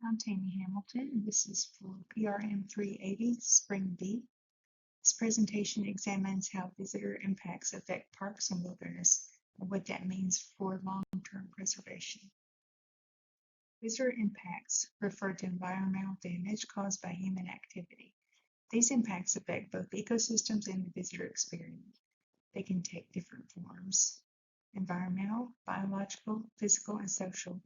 I'm Tammy Hamilton, and this is for PRM 380, Spring B. This presentation examines how visitor impacts affect parks and wilderness and what that means for long-term preservation. Visitor impacts refer to environmental damage caused by human activity. These impacts affect both ecosystems and the visitor experience. They can take different forms: environmental, biological, physical, and social,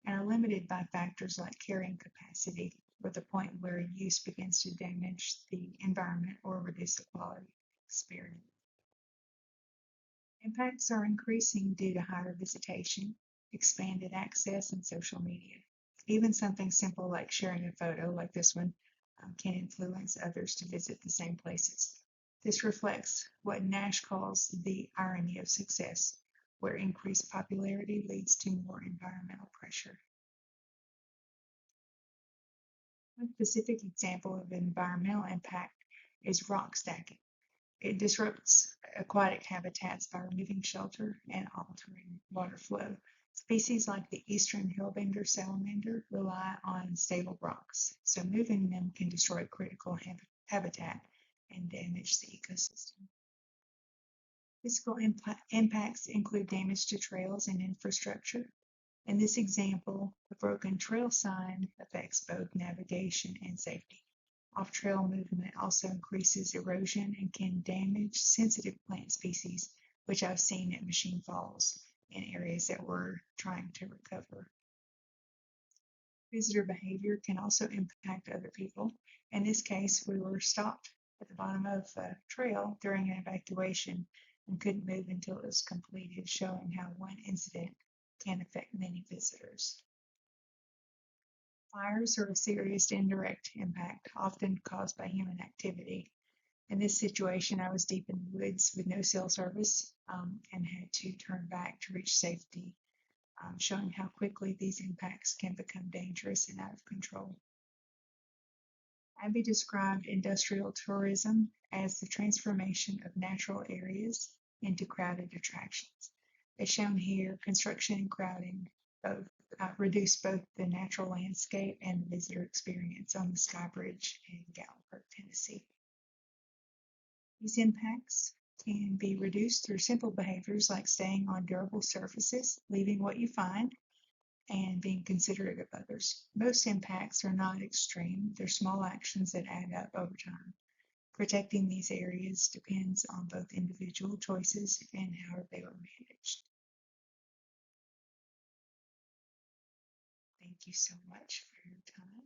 and are limited by factors like carrying capacity, with the point where use begins to damage the environment or reduce the quality experience. Impacts are increasing due to higher visitation, expanded access, and social media. Even something simple like sharing a photo like this one can influence others to visit the same places. This reflects what Nash calls the irony of success, where increased popularity leads to more environmental pressure. One specific example of environmental impact is rock stacking. It disrupts aquatic habitats by removing shelter and altering water flow. Species like the eastern hillbender salamander rely on stable rocks, so moving them can destroy critical habitat and damage the ecosystem. Physical impacts include damage to trails and infrastructure. In this example, a broken trail sign affects both navigation and safety. Off-trail movement also increases erosion and can damage sensitive plant species, which I've seen at Machine Falls in areas that we're trying to recover. Visitor behavior can also impact other people. In this case, we were stopped at the bottom of a trail during an evacuation and couldn't move until it was completed, showing how one incident can affect many visitors. Fires are a serious indirect impact, often caused by human activity. In this situation, I was deep in the woods with no cell service and had to turn back to reach safety, showing how quickly these impacts can become dangerous and out of control. Abby described industrial tourism as the transformation of natural areas into crowded attractions. As shown here, construction and crowding both reduce both the natural landscape and the visitor experience on the Sky Bridge in Gatlinburg, Tennessee. These impacts can be reduced through simple behaviors like staying on durable surfaces, leaving what you find, and being considerate of others. Most impacts are not extreme, they're small actions that add up over time. Protecting these areas depends on both individual choices and how they are managed. Thank you so much for your time.